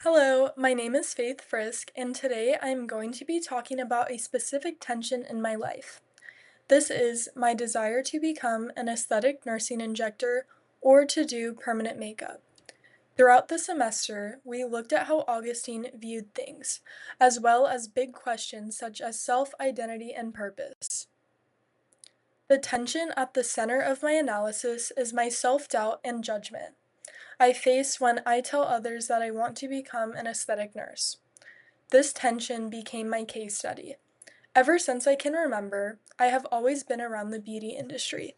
Hello, my name is Faith Frisk, and today I am going to be talking about a specific tension in my life. This is my desire to become an aesthetic nursing injector or to do permanent makeup. Throughout the semester, we looked at how Augustine viewed things, as well as big questions such as self identity and purpose. The tension at the center of my analysis is my self doubt and judgment I face when I tell others that I want to become an aesthetic nurse. This tension became my case study. Ever since I can remember, I have always been around the beauty industry.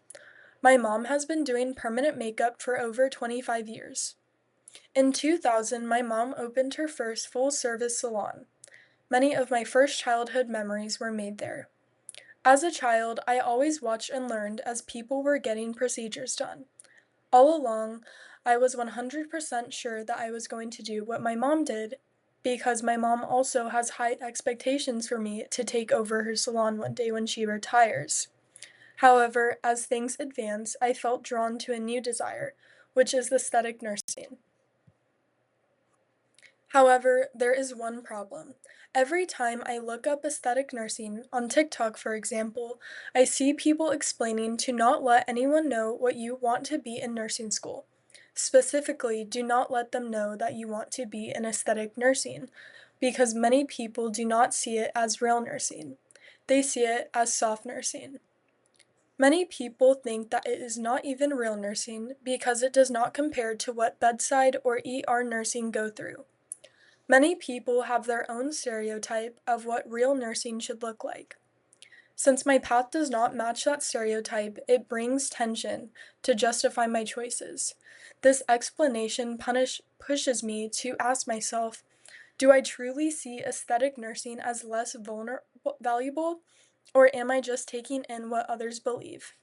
My mom has been doing permanent makeup for over 25 years. In 2000, my mom opened her first full service salon. Many of my first childhood memories were made there. As a child, I always watched and learned as people were getting procedures done. All along, I was 100% sure that I was going to do what my mom did because my mom also has high expectations for me to take over her salon one day when she retires. However, as things advance, I felt drawn to a new desire, which is aesthetic nursing. However, there is one problem. Every time I look up aesthetic nursing, on TikTok for example, I see people explaining to not let anyone know what you want to be in nursing school. Specifically, do not let them know that you want to be in aesthetic nursing, because many people do not see it as real nursing. They see it as soft nursing. Many people think that it is not even real nursing because it does not compare to what bedside or ER nursing go through. Many people have their own stereotype of what real nursing should look like. Since my path does not match that stereotype, it brings tension to justify my choices. This explanation pushes me to ask myself, do I truly see aesthetic nursing as less valuable, or am I just taking in what others believe?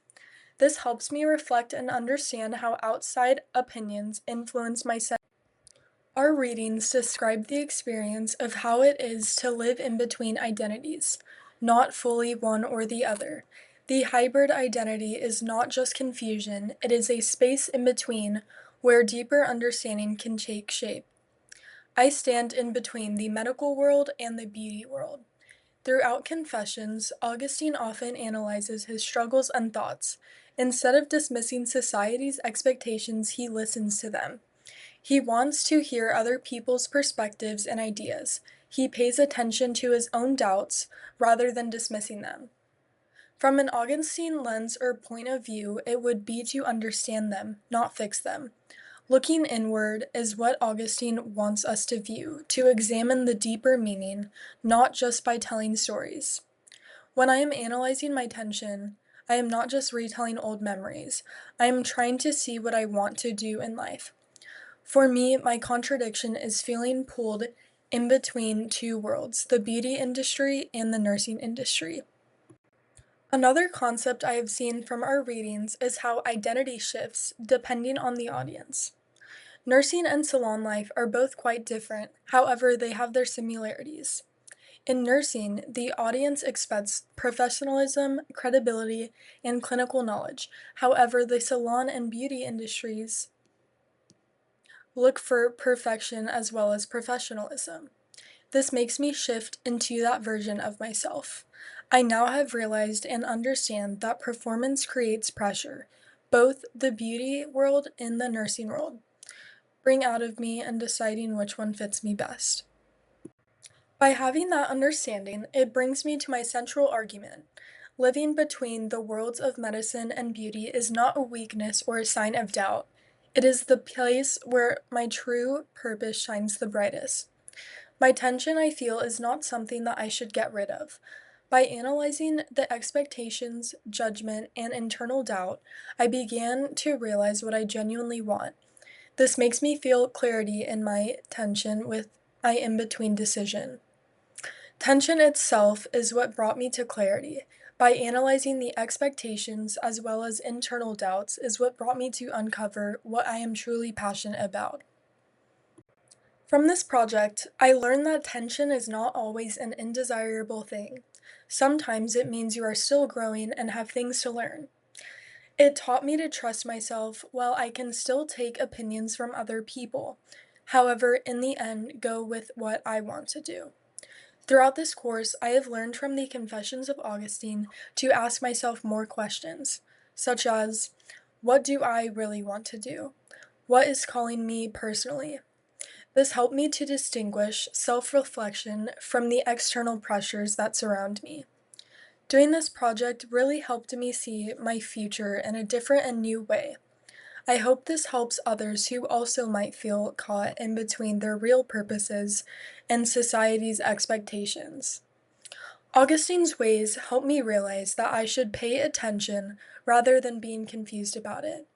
This helps me reflect and understand how outside opinions influence my sense. Our readings describe the experience of how it is to live in between identities, not fully one or the other. The hybrid identity is not just confusion, it is a space in between where deeper understanding can take shape. I stand in between the medical world and the beauty world. Throughout Confessions, Augustine often analyzes his struggles and thoughts. Instead of dismissing society's expectations, he listens to them. He wants to hear other people's perspectives and ideas. He pays attention to his own doubts rather than dismissing them. From an Augustine lens or point of view, it would be to understand them, not fix them. Looking inward is what Augustine wants us to view, to examine the deeper meaning, not just by telling stories. When I am analyzing my tension, I am not just retelling old memories. I am trying to see what I want to do in life. For me, my contradiction is feeling pulled in between two worlds, the beauty industry and the nursing industry. Another concept I have seen from our readings is how identity shifts depending on the audience. Nursing and salon life are both quite different, however, they have their similarities. In nursing, the audience expects professionalism, credibility, and clinical knowledge. However, the salon and beauty industries look for perfection as well as professionalism. This makes me shift into that version of myself. I now have realized and understand that performance creates pressure, both the beauty world and the nursing world, bring out of me and deciding which one fits me best. By having that understanding, it brings me to my central argument. Living between the worlds of medicine and beauty is not a weakness or a sign of doubt. It is the place where my true purpose shines the brightest. My tension, I feel, is not something that I should get rid of. By analyzing the expectations, judgment, and internal doubt, I began to realize what I genuinely want. This makes me feel clarity in my tension with my in between decision. Tension itself is what brought me to clarity. By analyzing the expectations as well as internal doubts is what brought me to uncover what I am truly passionate about. From this project, I learned that tension is not always an undesirable thing. Sometimes it means you are still growing and have things to learn. It taught me to trust myself while I can still take opinions from other people. However, in the end, go with what I want to do. Throughout this course, I have learned from the Confessions of Augustine to ask myself more questions, such as, what do I really want to do? What is calling me personally? This helped me to distinguish self reflection from the external pressures that surround me. Doing this project really helped me see my future in a different and new way. I hope this helps others who also might feel caught in between their real purposes and society's expectations. Augustine's ways helped me realize that I should pay attention rather than being confused about it.